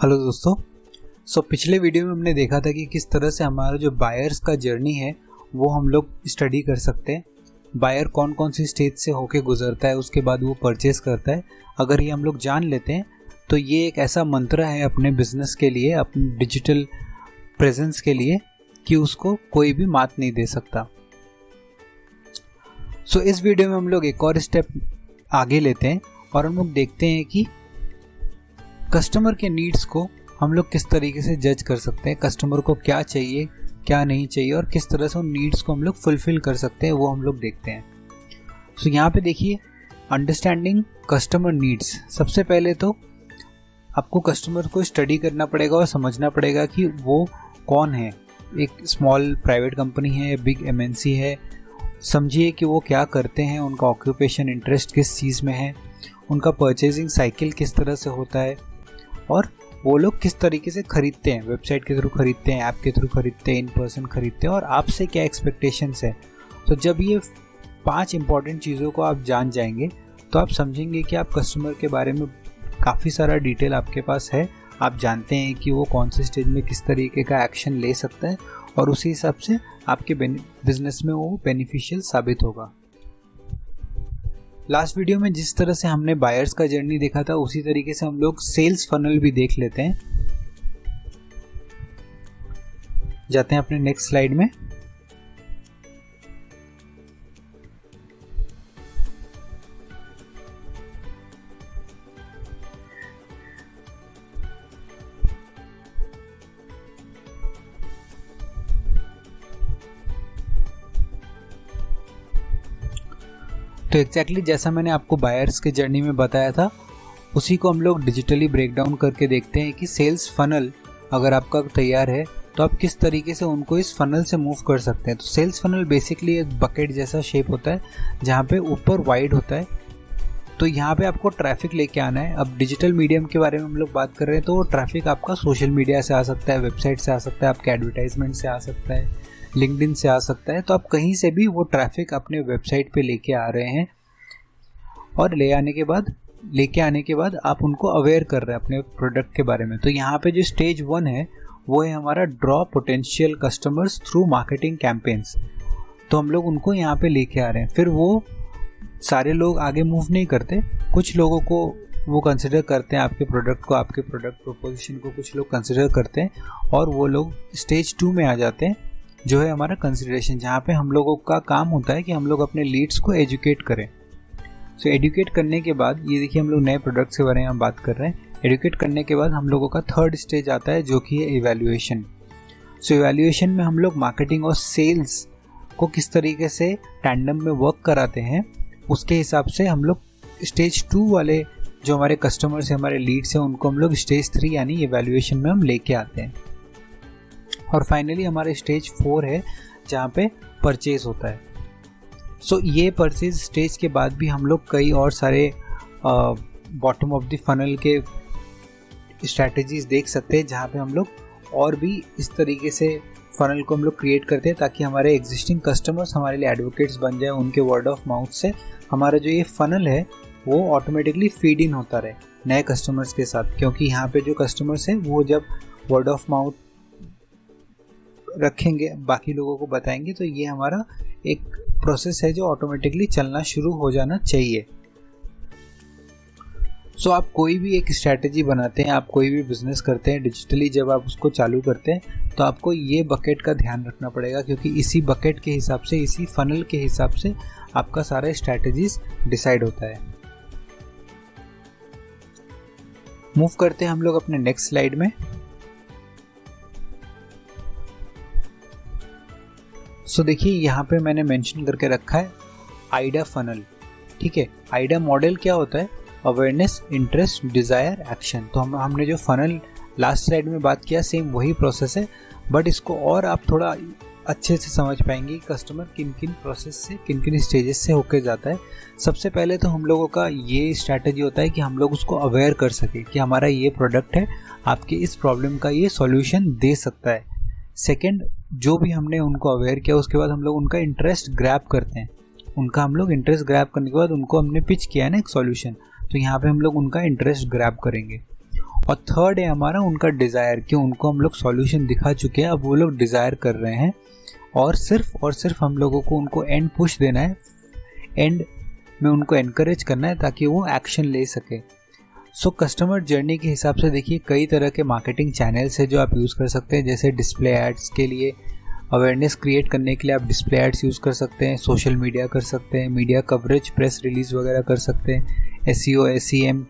Hello दोस्तों। पिछले video में हमने देखा था कि किस तरह से हमारा जो बायर्स का जर्नी है वो हम लोग स्टडी कर सकते हैं। बायर कौन कौन सी स्टेज से होके गुजरता है, उसके बाद वो परचेस करता है। अगर ये हम लोग जान लेते हैं तो ये एक ऐसा मंत्र है अपने बिजनेस के लिए, अपने डिजिटल प्रेजेंस के लिए, कि उसको कोई भी मात नहीं दे सकता। इस वीडियो में हम लोग एक और स्टेप आगे लेते हैं और हम लोग देखते हैं कि कस्टमर के नीड्स को हम लोग किस तरीके से जज कर सकते हैं, कस्टमर को क्या चाहिए क्या नहीं चाहिए और किस तरह से उन नीड्स को हम लोग फुलफिल कर सकते हैं, वो हम लोग देखते हैं। यहाँ पे देखिए, अंडरस्टैंडिंग कस्टमर नीड्स। सबसे पहले तो आपको कस्टमर को स्टडी करना पड़ेगा और समझना पड़ेगा कि वो कौन है। एक स्मॉल प्राइवेट कंपनी है, बिग एमएनसी है। समझिए कि वो क्या करते हैं, उनका ऑक्यूपेशन, इंटरेस्ट किस चीज़ में है, उनका परचेजिंग साइकिल किस तरह से होता है और वो लोग किस तरीके से खरीदते हैं। वेबसाइट के थ्रू खरीदते हैं, ऐप के थ्रू खरीदते हैं, इन पर्सन खरीदते हैं, और आपसे क्या एक्सपेक्टेशंस है। तो जब ये 5 इंपॉर्टेंट चीज़ों को आप जान जाएंगे तो आप समझेंगे कि आप कस्टमर के बारे में काफ़ी सारा डिटेल आपके पास है। आप जानते हैं कि वो कौन से स्टेज में किस तरीके का एक्शन ले सकता है और उसी हिसाब से आपके बिजनेस में वो बेनिफिशियल साबित होगा। लास्ट वीडियो में जिस तरह से हमने बायर्स का जर्नी देखा था, उसी तरीके से हम लोग सेल्स फनल भी देख लेते हैं। जाते हैं अपने नेक्स्ट स्लाइड में। तो एग्जैक्टली जैसा मैंने आपको बायर्स के जर्नी में बताया था, उसी को हम लोग डिजिटली ब्रेक डाउन करके देखते हैं कि सेल्स फनल अगर आपका तैयार है तो आप किस तरीके से उनको इस फनल से मूव कर सकते हैं। तो सेल्स फनल बेसिकली एक बकेट जैसा शेप होता है जहाँ पे ऊपर वाइड होता है। तो यहाँ पे आपको ट्रैफिक लेके आना है। अब डिजिटल मीडियम के बारे में हम लोग बात कर रहे हैं, तो वो ट्रैफिक आपका सोशल मीडिया से आ सकता है, वेबसाइट से आ सकता है, आपके एडवर्टाइजमेंट से आ सकता है, लिंक्डइन से आ सकता है। तो आप कहीं से भी वो ट्रैफिक अपने वेबसाइट पे लेके आ रहे हैं और लेके आने के बाद आप उनको अवेयर कर रहे हैं अपने प्रोडक्ट के बारे में। तो यहाँ पे जो स्टेज 1 है वो है हमारा draw potential customers through marketing campaigns. तो हम लोग उनको यहाँ पे लेके आ रहे हैं। फिर वो सारे लोग आगे मूव नहीं करते, कुछ लोगों को वो कंसिडर करते हैं, आपके प्रोडक्ट को, आपके प्रोडक्ट प्रोपोजिशन को कुछ लोग कंसिडर करते हैं और वो लोग स्टेज 2 में आ जाते हैं, जो है हमारा कंसिडरेशन, जहाँ पे हम लोगों का काम होता है कि हम लोग अपने लीड्स को एजुकेट करें। एजुकेट करने के बाद, ये देखिए हम लोग नए प्रोडक्ट्स के बारे में बात कर रहे हैं। एजुकेट करने के बाद हम लोगों का थर्ड स्टेज आता है, जो कि है इवैल्यूएशन। इवैल्यूएशन में हम लोग मार्केटिंग और सेल्स को किस तरीके से टैंडम में वर्क कराते हैं, उसके हिसाब से हम लोग स्टेज 2 वाले जो हमारे कस्टमर्स हैं, हमारे लीड्स हैं, उनको हम लोग स्टेज 3 यानी इवैल्यूएशन में हम लेके आते हैं। और फाइनली हमारे स्टेज 4 है जहाँ पे परचेज होता है। ये परचेज स्टेज के बाद भी हम लोग कई और सारे बॉटम ऑफ द फनल के स्ट्रैटेजीज देख सकते हैं, जहाँ पे हम लोग और भी इस तरीके से फनल को हम लोग क्रिएट करते हैं ताकि हमारे एग्जिस्टिंग कस्टमर्स हमारे लिए एडवोकेट्स बन जाए। उनके वर्ड ऑफ माउथ से हमारा जो ये फनल है वो ऑटोमेटिकली फीड इन होता रहे नए कस्टमर्स के साथ, क्योंकि यहाँ पे जो कस्टमर्स हैं वो जब वर्ड ऑफ माउथ रखेंगे, बाकी लोगों को बताएंगे, तो ये हमारा एक प्रोसेस है जो ऑटोमेटिकली चलना शुरू हो जाना चाहिए। आप कोई भी एक स्ट्रैटेजी बनाते हैं, आप कोई भी बिजनेस करते हैं डिजिटली, जब आप उसको चालू करते हैं तो आपको ये बकेट का ध्यान रखना पड़ेगा, क्योंकि इसी बकेट के हिसाब से, इसी फनल के हिसाब से आपका सारा स्ट्रैटेजीज डिसाइड होता है। मूव करते हैं हम लोग अपने नेक्स्ट स्लाइड में। देखिए यहाँ पे मैंने मेंशन करके रखा है आइडा फनल। ठीक है, आइडा मॉडल क्या होता है? Awareness, interest, desire, action. तो हमने जो फनल लास्ट स्लाइड में बात किया, सेम वही प्रोसेस है, बट इसको और आप थोड़ा अच्छे से समझ पाएंगे कस्टमर किन किन प्रोसेस से, किन किन स्टेजेस से होके जाता है। सबसे पहले तो हम लोगों का ये स्ट्रैटेजी होता है कि हम लोग उसको अवेयर कर सके कि हमारा ये प्रोडक्ट है, आपके इस प्रॉब्लम का ये सॉल्यूशन दे सकता है। सेकेंड, जो भी हमने उनको अवेयर किया, उसके बाद हम लोग उनका इंटरेस्ट ग्रैब करते हैं। उनका हम लोग इंटरेस्ट ग्रैब करने के बाद उनको हमने पिच किया है ना एक सॉल्यूशन, तो यहाँ पे हम लोग उनका इंटरेस्ट ग्रैब करेंगे। और थर्ड है हमारा उनका डिज़ायर, कि उनको हम लोग सॉल्यूशन दिखा चुके हैं, अब वो लोग डिज़ायर कर रहे हैं और सिर्फ हम लोगों को उनको एंड पुश देना है, एंड में उनको एनकरेज करना है ताकि वो एक्शन ले सके। सो कस्टमर जर्नी के हिसाब से देखिए कई तरह के मार्केटिंग चैनल्स है जो आप यूज़ कर सकते हैं। जैसे डिस्प्ले एड्स के लिए अवेयरनेस क्रिएट करने के लिए आप डिस्प्ले एड्स यूज़ कर सकते हैं, सोशल मीडिया कर सकते हैं, मीडिया कवरेज, प्रेस रिलीज वगैरह कर सकते हैं, SEO SEM,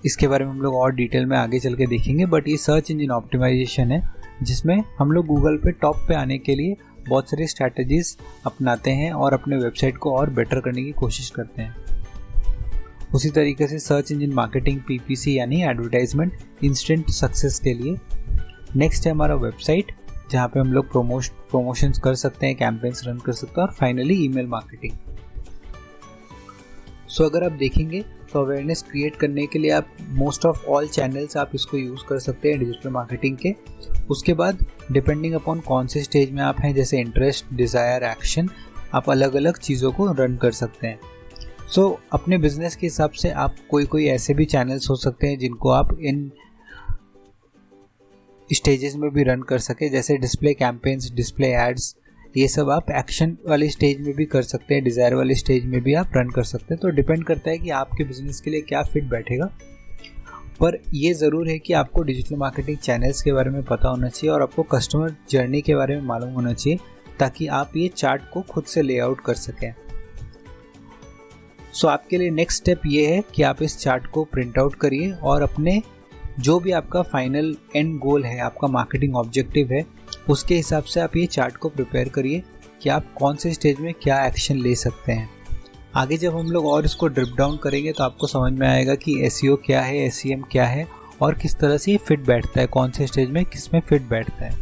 इसके बारे में हम लोग और डिटेल में आगे चल के देखेंगे। बट ये सर्च इंजन ऑप्टिमाइजेशन है जिसमें हम लोग गूगल पे टॉप पे आने के लिए बहुत सारी स्ट्रैटेजीज अपनाते हैं और अपने वेबसाइट को और बेटर करने की कोशिश करते हैं। उसी तरीके से सर्च इंजन मार्केटिंग PPC यानी एडवर्टाइजमेंट इंस्टेंट सक्सेस के लिए। नेक्स्ट है हमारा वेबसाइट जहाँ पे हम लोग प्रमोशंस कर सकते हैं, कैंपेन्स रन कर सकते हैं, और फाइनली ईमेल मार्केटिंग। सो अगर आप देखेंगे तो अवेयरनेस क्रिएट करने के लिए आप मोस्ट ऑफ ऑल चैनल्स आप इसको यूज़ कर सकते हैं डिजिटल मार्केटिंग के। उसके बाद डिपेंडिंग अपॉन कौन से स्टेज में आप हैं, जैसे इंटरेस्ट, डिज़ायर, एक्शन, आप अलग अलग चीज़ों को रन कर सकते हैं। सो अपने बिजनेस के हिसाब से आप कोई ऐसे भी चैनल्स हो सकते हैं जिनको आप इन स्टेजेस में भी रन कर सके, जैसे डिस्प्ले कैंपेन्स, डिस्प्ले एड्स, ये सब आप एक्शन वाले स्टेज में भी कर सकते हैं, डिज़ायर वाले स्टेज में भी आप रन कर सकते हैं। तो डिपेंड करता है कि आपके बिजनेस के लिए क्या फिट बैठेगा। पर ये ज़रूर है कि आपको डिजिटल मार्केटिंग चैनल्स के बारे में पता होना चाहिए और आपको कस्टमर जर्नी के बारे में मालूम होना चाहिए ताकि आप ये चार्ट को खुद से लेआउट कर सकें। सो आपके लिए नेक्स्ट स्टेप ये है कि आप इस चार्ट को प्रिंट आउट करिए और अपने जो भी आपका फाइनल एंड गोल है, आपका मार्केटिंग ऑब्जेक्टिव है, उसके हिसाब से आप ये चार्ट को प्रिपेयर करिए कि आप कौन से स्टेज में क्या एक्शन ले सकते हैं। आगे जब हम लोग और इसको ड्रिप डाउन करेंगे तो आपको समझ में आएगा कि SEO क्या है, SEM क्या है और किस तरह से ये फिट बैठता है, कौन से स्टेज में किस में फिट बैठता है।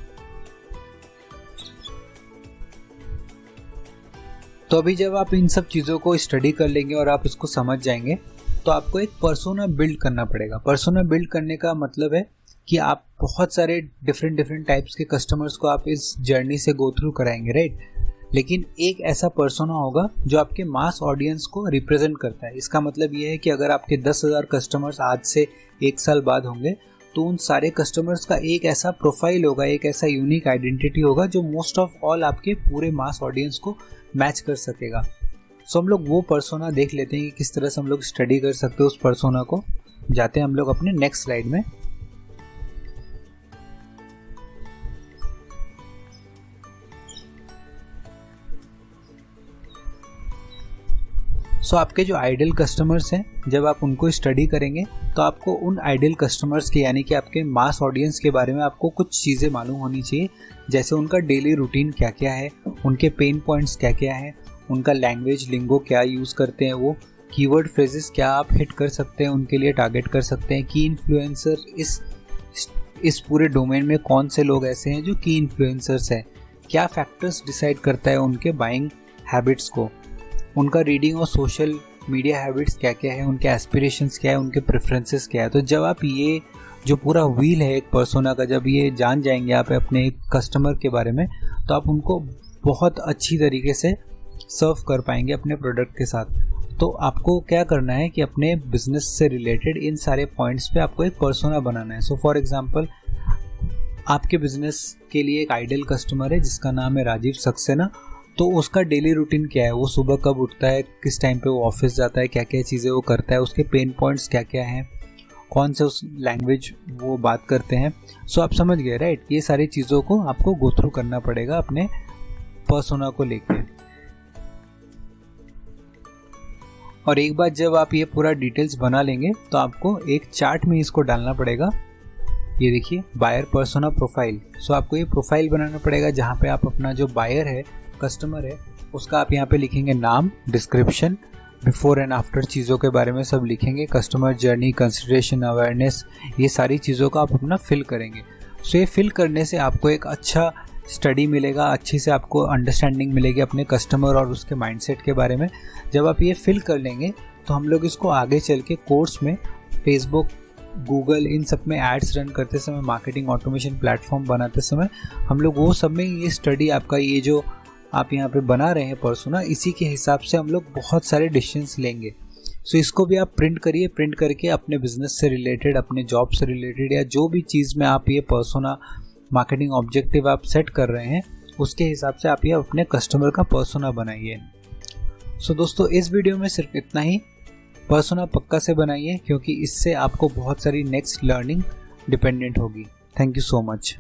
तो अभी जब आप इन सब चीज़ों को स्टडी कर लेंगे और आप इसको समझ जाएंगे तो आपको एक पर्सोना बिल्ड करना पड़ेगा। पर्सोना बिल्ड करने का मतलब है कि आप बहुत सारे डिफरेंट टाइप्स के कस्टमर्स को आप इस जर्नी से गो थ्रू कराएंगे, राइट। लेकिन एक ऐसा पर्सोना होगा जो आपके मास ऑडियंस को रिप्रेजेंट करता है। इसका मतलब ये है कि अगर आपके 10,000 कस्टमर्स आज से 1 साल बाद होंगे तो उन सारे कस्टमर्स का एक ऐसा प्रोफाइल होगा, एक ऐसा यूनिक आइडेंटिटी होगा जो मोस्ट ऑफ ऑल आपके पूरे मास ऑडियंस को मैच कर सकेगा। सो हम लोग वो पर्सोना देख लेते हैं कि किस तरह से हम लोग स्टडी कर सकते हैं उस पर्सोना को। जाते हैं हम लोग अपने नेक्स्ट स्लाइड में। सो आपके जो आइडियल कस्टमर्स हैं, जब आप उनको स्टडी करेंगे तो आपको उन आइडियल कस्टमर्स के यानी कि आपके मास ऑडियंस के बारे में आपको कुछ चीज़ें मालूम होनी चाहिए, जैसे उनका डेली रूटीन क्या क्या है, उनके पेन पॉइंट्स क्या क्या है, उनका लैंग्वेज लिंगो क्या यूज़ करते हैं, वो कीवर्ड फ्रेजेस क्या आप हिट कर सकते हैं, उनके लिए टारगेट कर सकते हैं। की इन्फ्लुएंसर इस पूरे डोमेन में कौन से लोग ऐसे हैं जो की इन्फ्लुएंसर्स हैं, क्या फैक्टर्स डिसाइड करता है उनके बाइंग हैबिट्स को, उनका रीडिंग और सोशल मीडिया हैबिट्स क्या क्या है, उनके एस्पिरेशंस क्या है, उनके प्रेफरेंसेस क्या है। तो जब आप ये जो पूरा व्हील है एक पर्सोना का, जब ये जान जाएंगे आप अपने एक कस्टमर के बारे में, तो आप उनको बहुत अच्छी तरीके से सर्व कर पाएंगे अपने प्रोडक्ट के साथ। तो आपको क्या करना है कि अपने बिजनेस से रिलेटेड इन सारे पॉइंट्स पे आपको एक पर्सोना बनाना है। सो फॉर एग्जांपल, आपके बिजनेस के लिए एक आइडियल कस्टमर है जिसका नाम है राजीव सक्सेना। तो उसका डेली रूटीन क्या है, वो सुबह कब उठता है, किस टाइम पे वो ऑफिस जाता है, क्या क्या चीज़ें वो करता है, उसके पेन पॉइंट्स क्या क्या हैं, कौन से उस लैंग्वेज वो बात करते हैं। सो आप समझ गए, राइट। ये सारी चीज़ों को आपको गो थ्रू करना पड़ेगा अपने पर्सोना को लेके। और एक बार जब आप ये पूरा डिटेल्स बना लेंगे तो आपको एक चार्ट में इसको डालना पड़ेगा। ये देखिए, बायर पर्सोना प्रोफाइल। सो आपको ये प्रोफाइल बनाना पड़ेगा जहाँ पे आप अपना जो बायर है, कस्टमर है, उसका आप यहाँ पे लिखेंगे नाम, डिस्क्रिप्शन, बिफोर एंड आफ्टर चीज़ों के बारे में सब लिखेंगे, कस्टमर जर्नी, कंसिडरेशन, अवेयरनेस, ये सारी चीज़ों का आप अपना फिल करेंगे। सो ये फिल करने से आपको एक अच्छा स्टडी मिलेगा, अच्छी से आपको अंडरस्टैंडिंग मिलेगी अपने कस्टमर और उसके माइंडसेट के बारे में। जब आप ये फिल कर लेंगे तो हम लोग इसको आगे चल के कोर्स में फेसबुक, गूगल, इन सब में एड्स रन करते समय, मार्केटिंग ऑटोमेशन प्लेटफॉर्म बनाते समय हम लोग वो सब में ये स्टडी आपका ये जो आप यहाँ पे बना रहे हैं पर्सोना, इसी के हिसाब से हम लोग बहुत सारे डिसीजंस लेंगे सो इसको भी आप प्रिंट करिए, प्रिंट करके अपने बिजनेस से रिलेटेड, अपने जॉब से रिलेटेड या जो भी चीज़ में आप ये पर्सोना मार्केटिंग ऑब्जेक्टिव आप सेट कर रहे हैं उसके हिसाब से आप ये अपने कस्टमर का पर्सोना बनाइए। सो दोस्तों इस वीडियो में सिर्फ इतना ही। पर्सोना पक्का से बनाइए क्योंकि इससे आपको बहुत सारी नेक्स्ट लर्निंग डिपेंडेंट होगी। Thank you so much.